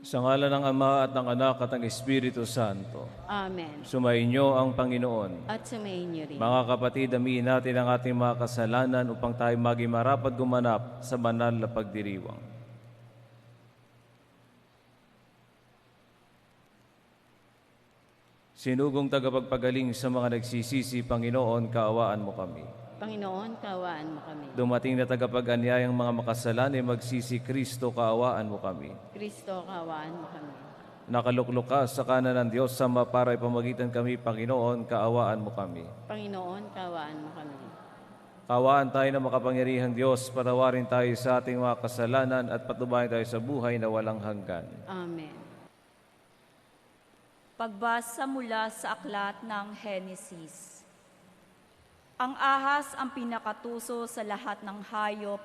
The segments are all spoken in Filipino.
Sa ngala ng Ama at ng Anak at ng Espiritu Santo. Amen. Sumainyo ang Panginoon. At sumainyo rin. Mga kapatid, aminin natin ang ating mga kasalanan upang tayo maging marapat gumanap sa banal na pagdiriwang. Sinugong tagapagpagaling sa mga nagsisisi, Panginoon, kaawaan mo kami. Panginoon, kaawaan mo kami. Dumating na tagapag-anyayang mga makasalani, magsisi, Kristo, kaawaan mo kami. Kristo, kaawaan mo kami. Nakaluklok ka sa kanan ng Diyos Ama para ipamagitan kami, Panginoon, kaawaan mo kami. Panginoon, kaawaan mo kami. Kaawaan tayo ng makapangyarihang Diyos, patawarin tayo sa ating mga kasalanan at patubayan tayo sa buhay na walang hanggan. Amen. Pagbasa mula sa aklat ng Henesis. Ang ahas ang pinakatuso sa lahat ng hayop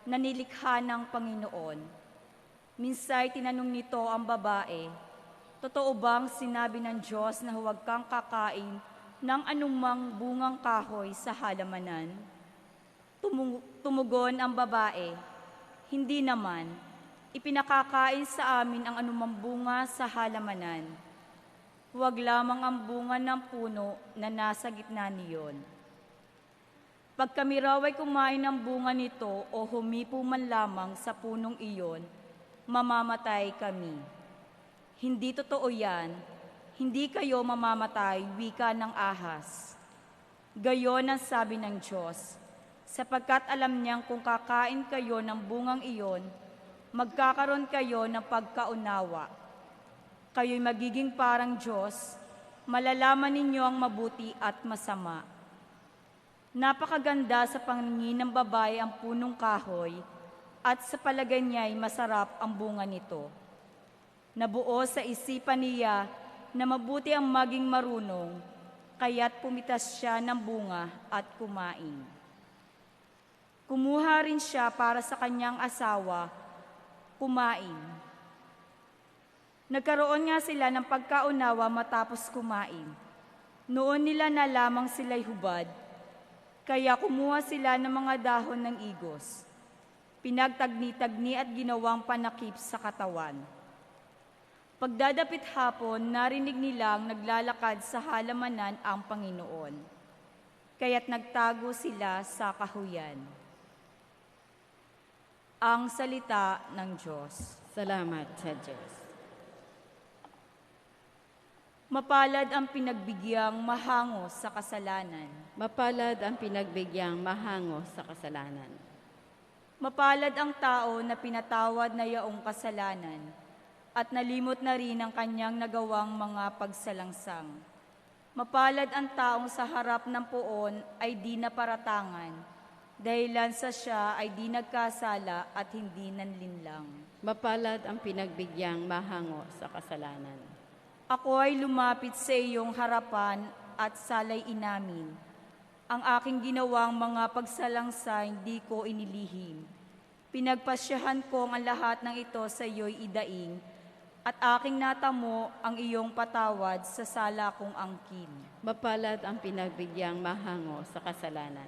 na nilikha ng Panginoon. Minsay tinanong nito ang babae, "Totoo bang sinabi ng Diyos na huwag kang kakain ng anumang bungang kahoy sa halamanan?" Tumugon ang babae, "Hindi naman. Ipinakakain sa amin ang anumang bunga sa halamanan. Huwag lamang ang bunga ng puno na nasa gitna niyon. Pag kami raw ay kumain ng bunga nito o humipo man lamang sa punong iyon, mamamatay kami." "Hindi totoo yan. Hindi kayo mamamatay," wika ng ahas. Gayon ang sabi ng Diyos, sapagkat alam niyang kung kakain kayo ng bungang iyon, magkakaroon kayo ng pagkaunawa. Kayo'y magiging parang Diyos, malalaman ninyo ang mabuti at masama. Napakaganda sa paningin ng babae ang punong kahoy, at sa palagay niya'y masarap ang bunga nito. Nabuo sa isipan niya na mabuti ang maging marunong, kaya't pumitas siya ng bunga at kumain. Kumuha rin siya para sa kanyang asawa, kumain. Nagkaroon nga sila ng pagkaunawa matapos kumain. Noon nila na lamang sila'y hubad, kaya kumuha sila ng mga dahon ng igos. Pinagtagni-tagni at ginawang panakip sa katawan. Pagdadapit hapon, narinig nilang naglalakad sa halamanan ang Panginoon. Kaya't nagtago sila sa kahuyan. Ang salita ng Diyos. Salamat sa Diyos. Mapalad ang pinagbigyang mahango sa kasalanan. Mapalad ang pinagbigyang mahango sa kasalanan. Mapalad ang tao na pinatawad na yaong kasalanan at nalimot na rin ang kanyang nagawang mga pagsalangsang. Mapalad ang taong sa harap ng poon ay di naparatangan, dahilan sa siya ay di nagkasala at hindi nanlinlang. Mapalad ang pinagbigyang mahango sa kasalanan. Ako ay lumapit sa iyong harapan at salay inamin. Ang aking ginawang mga pagsalangsa hindi ko inilihim. Pinagpasyahan ko ang lahat ng ito sa iyo'y idaing, at aking natamo ang iyong patawad sa sala kong angkin. Mapalad ang pinagbigyang mahango sa kasalanan.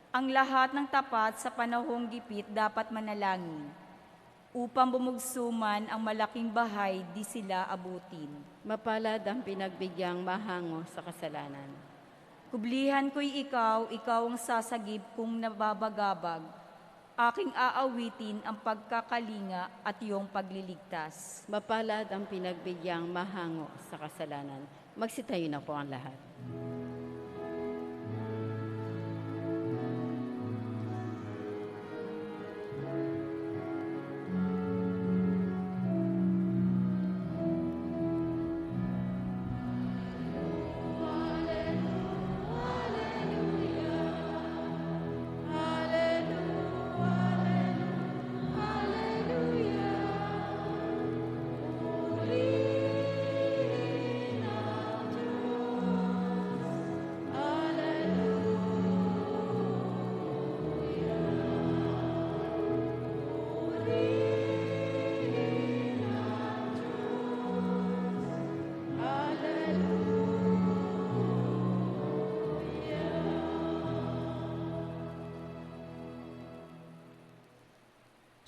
Ang lahat ng tapat sa panahong gipit dapat manalangin. Upang bumugsuman ang malaking bahay, di sila abutin. Mapalad ang pinagbigyan mahango sa kasalanan. Kublihan ko'y ikaw ang sasagip kung nababagabag. Aking aawitin ang pagkakalinga at iyong pagliligtas. Mapalad ang pinagbigyan mahango sa kasalanan. Magsitayo na po ang lahat.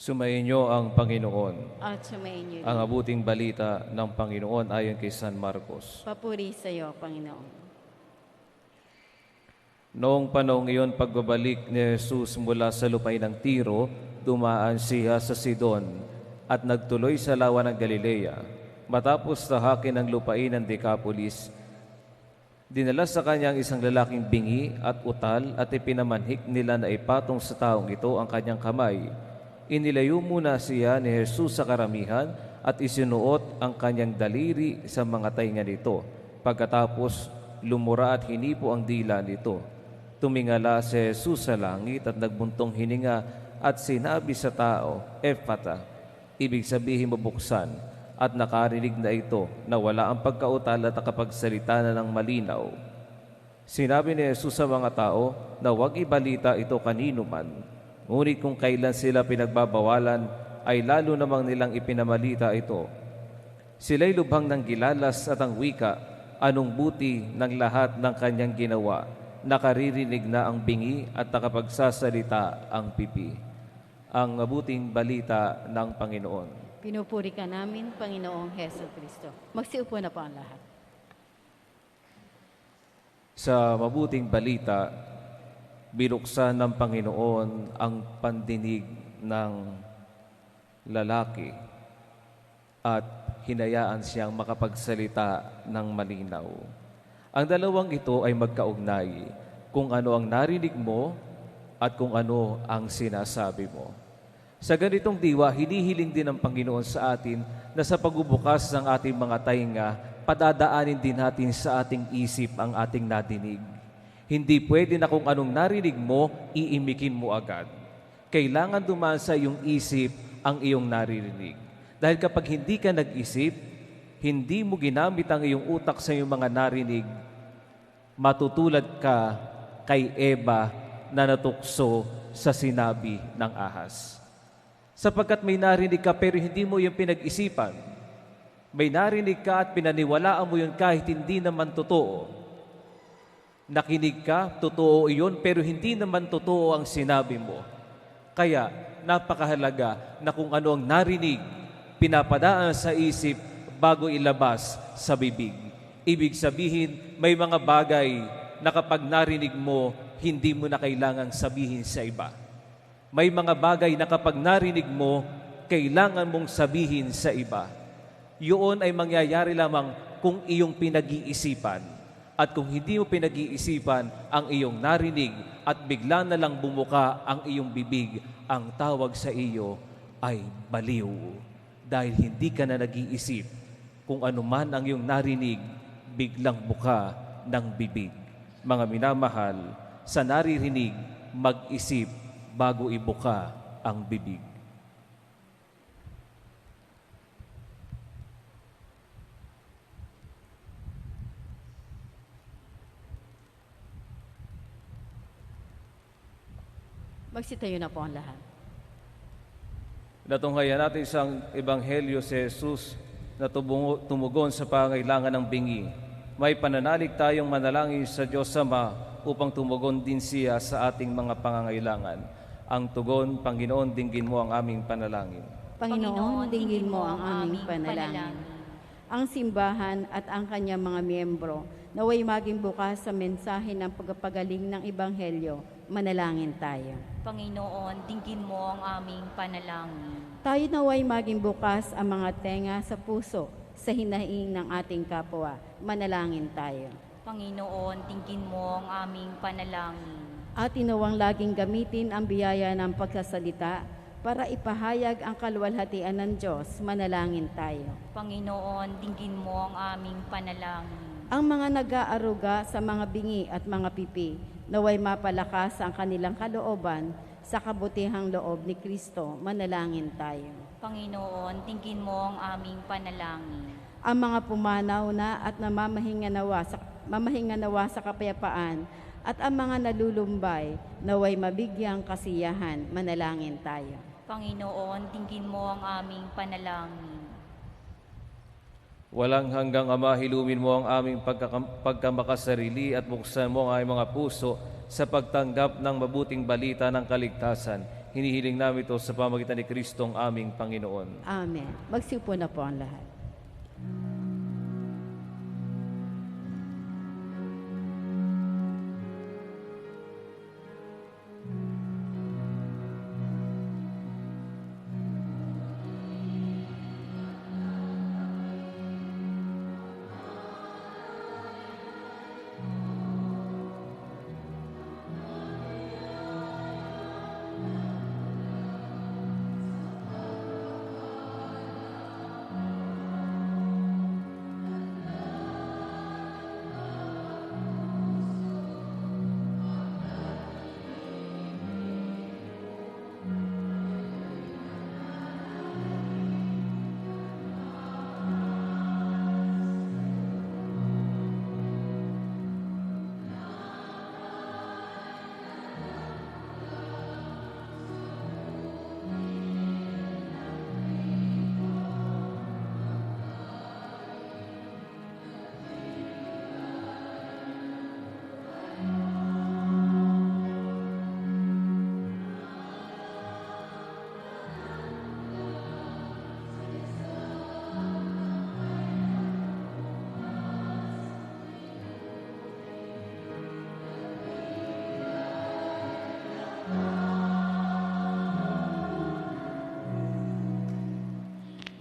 Sumainyo ang Panginoon. At sumayin niyo Ang rin. mabuting balita ng Panginoon ayon kay San Marcos. Papuri sa iyo, Panginoon. Noong panahong iyon, pagbabalik ni Jesus mula sa lupain ng Tiro, dumaan siya sa Sidon at nagtuloy sa lawa ng Galilea. Matapos tahakin ang lupain ng Decapolis, dinala sa kanya ang isang lalaking bingi at utal at ipinamanhik nila na ipatong sa taong ito ang kanyang kamay. Inilayo muna siya ni Jesus sa karamihan at isinuot ang kanyang daliri sa mga tainga nito. Pagkatapos, lumura at hinipo ang dila nito. Tumingala si Jesus sa langit at nagbuntong hininga at sinabi sa tao, Ephata, ibig sabihin mabuksan, at nakarinig na ito na wala ang pagkautal at nakapagsalita na ng malinaw. Sinabi ni Jesus sa mga tao na huwag ibalita ito kanino man. Ngunit kung kailan sila pinagbabawalan, ay lalo namang nilang ipinamalita ito. Sila'y lubhang ng gilalas at ang wika, anong buti ng lahat ng kanyang ginawa. Nakaririnig na ang bingi at nakapagsasalita ang pipi. Ang mabuting balita ng Panginoon. Pinupuri ka namin, Panginoong Heso Kristo. Magsiupo na po ang lahat. Sa mabuting balita, binuksan ng Panginoon ang pandinig ng lalaki at hinayaan siyang makapagsalita ng malinaw. Ang dalawang ito ay magkaugnay, kung ano ang narinig mo at kung ano ang sinasabi mo. Sa ganitong diwa, hinihiling din ng Panginoon sa atin na sa pagbubukas ng ating mga tainga, padadaanin din natin sa ating isip ang ating nadinig. Hindi pwede na kung anong narinig mo, iimikin mo agad. Kailangan dumaan sa iyong isip ang iyong naririnig. Dahil kapag hindi ka nag-isip, hindi mo ginamit ang iyong utak sa iyong mga narinig, matutulad ka kay Eva na natukso sa sinabi ng ahas. Sapagkat may narinig ka pero hindi mo yung pinag-isipan. May narinig ka at pinaniwalaan mo yun kahit hindi naman totoo. Nakinig ka, totoo iyon, pero hindi naman totoo ang sinabi mo. Kaya, napakahalaga na kung ano ang narinig, pinapadaan sa isip bago ilabas sa bibig. Ibig sabihin, may mga bagay na kapag narinig mo, hindi mo na kailangang sabihin sa iba. May mga bagay na kapag narinig mo, kailangan mong sabihin sa iba. Yun ay mangyayari lamang kung iyong pinag-iisipan. At kung hindi mo pinag-iisipan ang iyong narinig at bigla na lang bumuka ang iyong bibig, ang tawag sa iyo ay baliw. Dahil hindi ka na nag-iisip, kung ano man ang iyong narinig, biglang buka ng bibig. Mga minamahal, sa naririnig, mag-isip bago ibuka ang bibig. Magsitayo na po ang lahat. Natunghayan natin isang ebanghelyo si Jesus na tumugon sa pangailangan ng bingi. May pananalig tayong manalangin sa Diyos Ama upang tumugon din siya sa ating mga pangangailangan. Ang tugon, Panginoon, dinggin mo ang aming panalangin. Panginoon, dinggin mo ang aming panalangin. Ang simbahan at ang kanyang mga miyembro naway maging bukas sa mensahe ng pagpapagaling ng Ebanghelyo. Manalangin tayo. Panginoon, dinggin mo ang aming panalangin. Tayo naway maging bukas ang mga tenga sa puso sa hinaing ng ating kapwa. Manalangin tayo. Panginoon, dinggin mo ang aming panalangin. At inawang laging gamitin ang biyaya ng pagsasalita para ipahayag ang kaluwalhatian ng Diyos. Manalangin tayo. Panginoon, dinggin mo ang aming panalangin. Ang mga nag-aaruga sa mga bingi at mga pipi, naway mapalakas ang kanilang kalooban sa kabutihang loob ni Kristo. Manalangin tayo. Panginoon, dinggin mo ang aming panalangin. Ang mga pumanaw na at mamahinga nawa sa kapayapaan at ang mga nalulumbay, naway mabigyang kasiyahan. Manalangin tayo. Panginoon, dinggin mo ang aming panalangin. Walang hanggang Ama, hilumin mo ang aming pagkamakasarili at buksan mo ang aming mga puso sa pagtanggap ng mabuting balita ng kaligtasan. Hinihiling namin ito sa pamagitan ni Kristong aming Panginoon. Amen. Magsiupo na po ang lahat.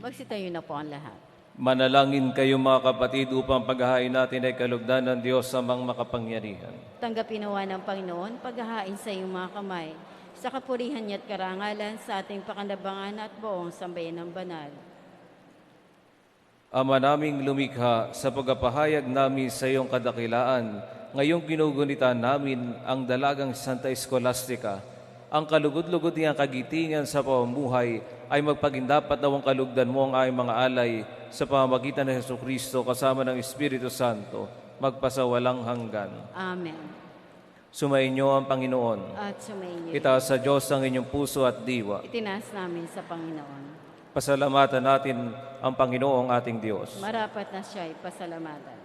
Magsitayo na po ang lahat. Manalangin kayo mga kapatid upang paghahain natin ay kalugdan ng Diyos amang makapangyarihan. Tanggapin nawa ng Panginoon paghahain sa iyong mga kamay, sa kapurihan niya at karangalan sa ating pakanabangan at buong sambayan ng banal. Ama naming lumikha, sa pagpapahayag namin sa iyong kadakilaan, ngayong ginugunitan namin ang dalagang Santa Scholastica. Ang kalugod-lugod niyang kagitingan sa pamumuhay ay magpagindapat nawang kalugdan mo ang aming mga alay sa pamamagitan ng Jesucristo kasama ng Espiritu Santo, magpasawalang hanggan. Amen. Sumainyo ang Panginoon. At sumainyo. Itaas sa Diyos ang inyong puso at diwa. Itinaas namin sa Panginoon. Pasalamatan natin ang Panginoong ating Diyos. Marapat na siya ay pasalamatan.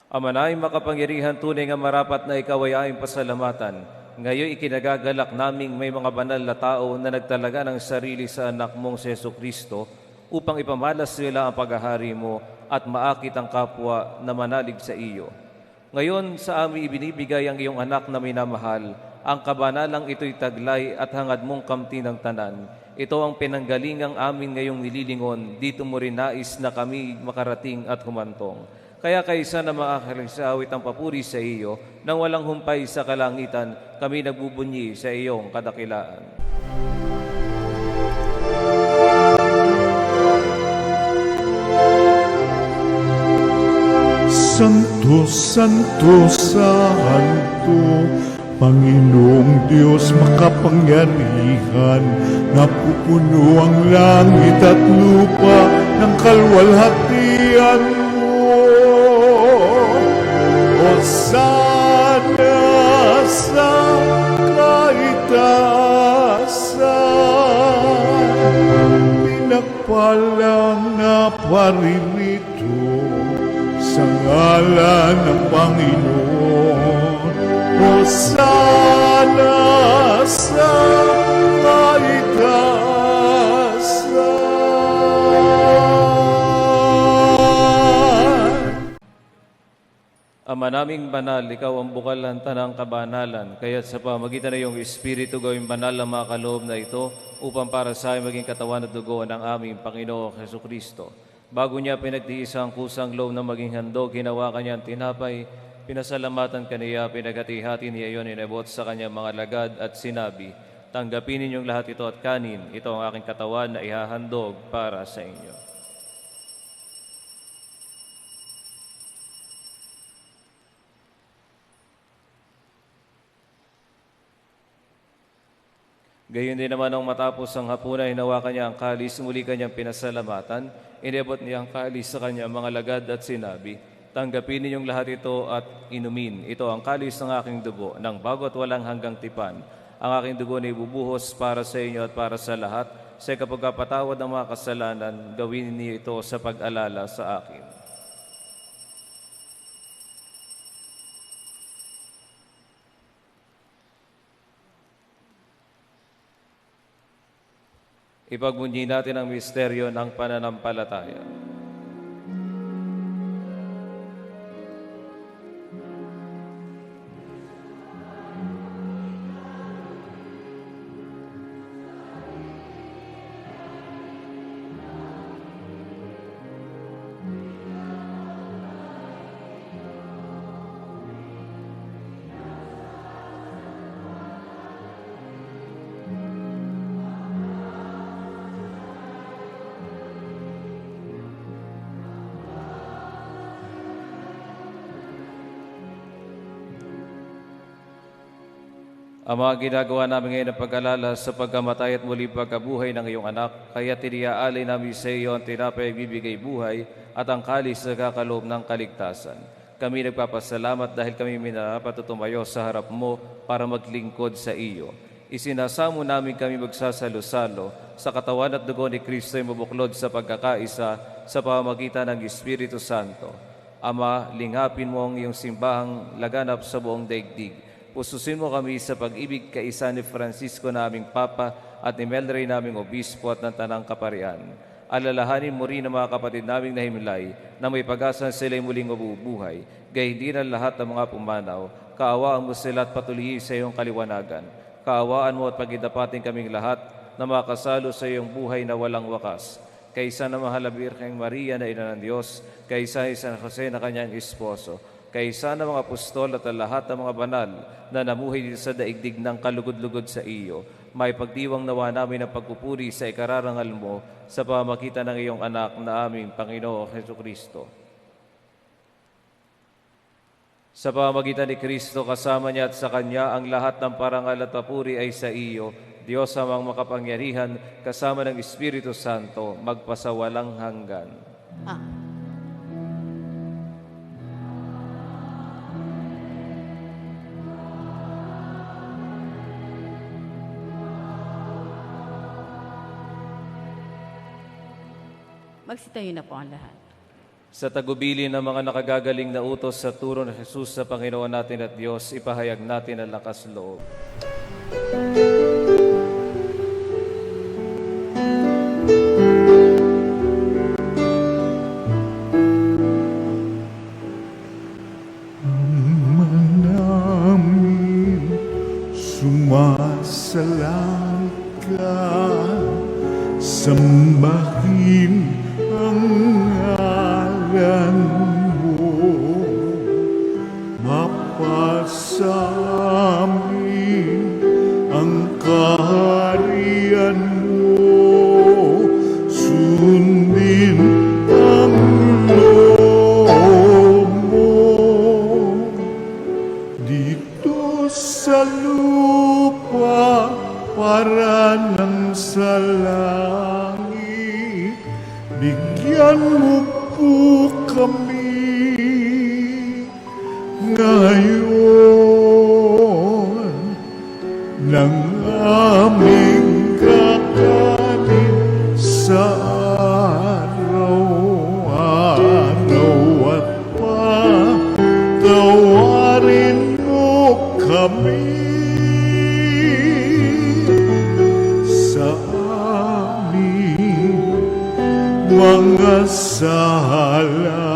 Ama na makapangyarihan, tunay nga marapat na ikaw ay aming pasalamatan. Ngayon ikinagagalak naming may mga banal na tao na nagtalaga ng sarili sa anak mong si Jesucristo upang ipamalas nila ang paghahari mo at maakit ang kapwa na manalig sa iyo. Ngayon sa amin ibinibigay ang iyong anak na minamahal, ang kabanalang ito'y taglay at hangad mong kamti ng tanan. Ito ang pinanggalingang amin ngayong nililingon, dito mo rin nais na kami makarating at humantong. Kaya kaysa na makakalisawit ang papuri sa iyo, nang walang humpay sa kalangitan, kami nagbubunyi sa iyong kadakilaan. Santo, Santo, Santo, Panginoong Diyos makapangyarihan, napupuno ang langit at lupa ng kalwalhatian mo. Hosana sa kaitaasan, pinagpalang na paririto sa ngalan ng Panginoon. Hosana sa kaitaasan. Ama naming banal, ikaw ang bukal ng tanang kabanalan, kaya't sa pamagitan ng iyong Espiritu gawing banal ang mga kaloob na ito upang para sa amin maging katawan at dugo ng aming Panginoong Jesucristo. Bago niya pinagtiis ang kusang loob na maging handog, ginawa kanya ang tinapay, pinasalamatan kaniya, pinaghati-hati niya iyon, inabot sa kanyang mga lagad at sinabi, tanggapin ninyong lahat ito at kanin, ito ang aking katawan na ihahandog para sa inyo. Gayon din naman nang matapos ang hapunan, hinawakan niya ang kalis, muli kanyang pinasalamatan, inabot niya ang kalis sa kanyang mga lagad at sinabi, tanggapin ninyong lahat ito at inumin. Ito ang kalis ng aking dugo, ng bago at walang hanggang tipan. Ang aking dugo na ibubuhos para sa inyo at para sa lahat. Sa kapagpapatawad ng mga kasalanan, gawin niyo ito sa pag-alala sa akin. Ipagbunyi natin ang misteryo ng pananampalataya. Ang mga ginagawa namin ngayon ng pag-alala sa pagkamatay at muli pagkabuhay ng iyong anak, kaya tiniaalay namin sa iyo ang tinapay bibigay buhay at ang kalis na kakaloob ng kaligtasan. Kami nagpapasalamat dahil kami minarapat at tumayo sa harap mo para maglingkod sa iyo. Isinasamo namin kami magsasalo-salo sa katawan at dugo ni Kristo ay mabuklod sa pagkakaisa sa pamamagitan ng Espiritu Santo. Ama, lingapin mo ang iyong simbahang laganap sa buong daigdig. Pususin mo kami sa pag-ibig kaisa ni Francisco na aming Papa at ni Melray naming Obispo at ng Tanang Kaparian. Alalahanin mo rin ang mga kapatid naming nahimlay na may pag-asa sila'y muling mabubuhay. Gayun din ang lahat ng mga pumanaw. Kaawaan mo sila at patuloy sa iyong kaliwanagan. Kaawaan mo at pagidapatin kaming lahat na makasalo sa iyong buhay na walang wakas. Kaisa na mahal na Birheng Maria na Ina ng Diyos, kaisa ni San Jose na kanyang esposo, kaisa ng mga apostol at lahat ng mga banal na namuhay dito sa daigdig ng kalugod-lugod sa iyo, may pagdiwang nawa namin ang pagpupuri sa ikararangal mo sa pamamagitan ng iyong anak na aming Panginoong Jesucristo. Sa pamamagitan ni Kristo, kasama niya at sa Kanya, ang lahat ng parangal at papuri ay sa iyo, Diyos amang makapangyarihan, kasama ng Espiritu Santo, magpasawalang hanggan. Amen. Magsitayo na po ang lahat. Sa tagubili ng mga nakagagaling na utos sa turo ng Jesus sa Panginoon natin at Diyos, ipahayag natin ang lakas loob. Namin sumasalang ka, sambahin ang ngalan mo, mapasamin ang kaharian mo, sundin ang loob mo dito sa lupa para nang sa langit. Bigyan mo po kami ngayon ng aming kakanin sa araw-araw at patawarin mo kami sa aming mga sala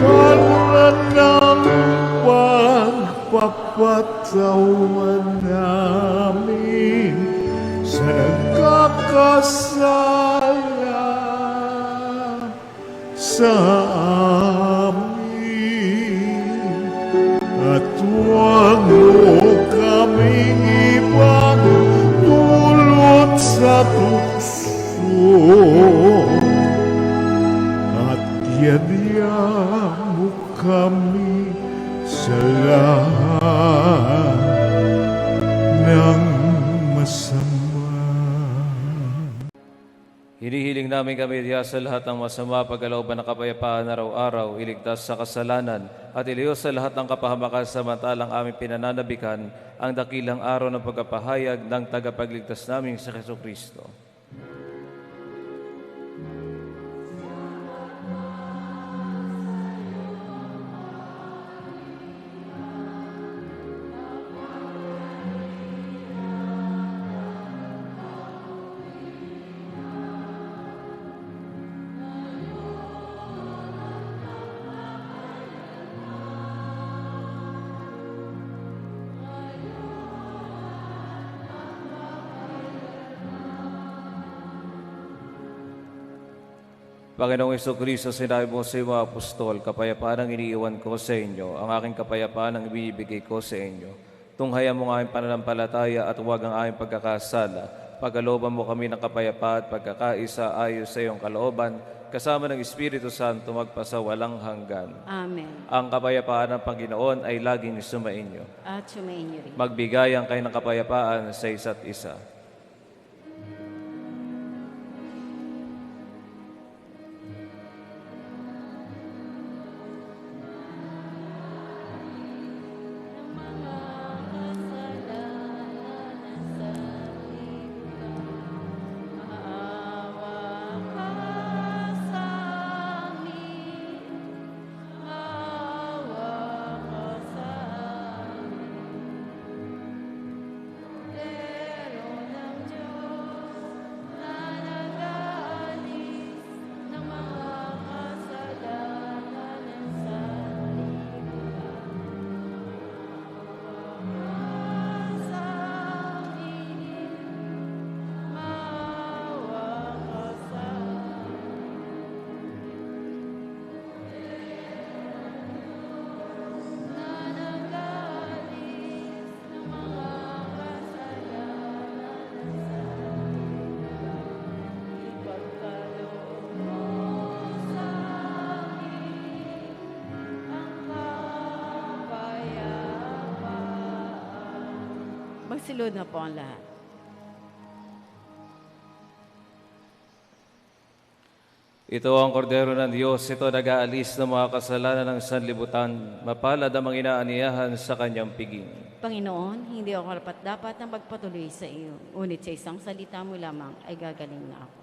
para ng pagpapatawan namin sa nagkakasala sa amin, at huwag mo kaming ibang dulot sa tukso, at yadya mo kami sa lahat ng masama. Hinihiling namin kami diya sa lahat ng masama, pagkalooban ng kapayapaan araw-araw, iligtas sa kasalanan, at iliyo sa lahat ng kapahamakan samantalang aming pinananabikan ang dakilang araw ng pagkapahayag ng tagapagligtas naming sa Jesucristo. Panginoong Jesucristo, sinabi mo sa iyong mga apostol, kapayapaan ang iniiwan ko sa inyo, ang aking kapayapaan ang ibibigay ko sa inyo. Tunghayan mo ang aming pananampalataya at huwag ang aming pagkakasala. Pagkalooban mo kami ng kapayapaan at pagkakaisa ayos sa iyong kalooban, kasama ng Espiritu Santo magpasa walang hanggan. Amen. Ang kapayapaan ng Panginoon ay laging sumainyo. At sumainyo rin. Magbigayan kayo ng kapayapaan sa isa't isa. Magsilod na po ang lahat. Ito ang kordero ng Diyos, ito nag-aalis ng mga kasalanan ng sanlibutan, mapalad ang mga inaaniyahan sa kanyang piging. Panginoon, hindi ako karapat-dapat na magpatuloy sa iyo. Ngunit sa isang salita mo lamang ay gagaling na ako.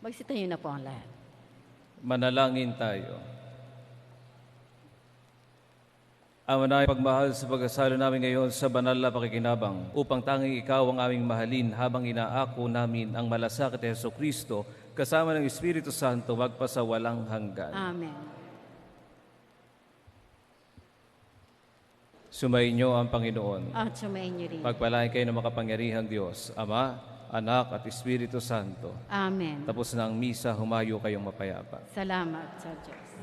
Magsitayo na po ang lahat. Manalangin tayo. Ama na pagmahal sa pagkasalo namin ngayon sa banal na pakikinabang upang tanging ikaw ang aming mahalin habang inaako namin ang malasakit ni Jesucristo kasama ng Espiritu Santo magpasawalang hanggan. Amen. Sumainyo ang Panginoon. At sumayin niyo rin. Pagpalain kayo ng makapangyarihang Diyos, Ama, Anak at Espiritu Santo. Amen. Tapos na ang misa, humayo kayong mapayapa. Salamat sa Diyos.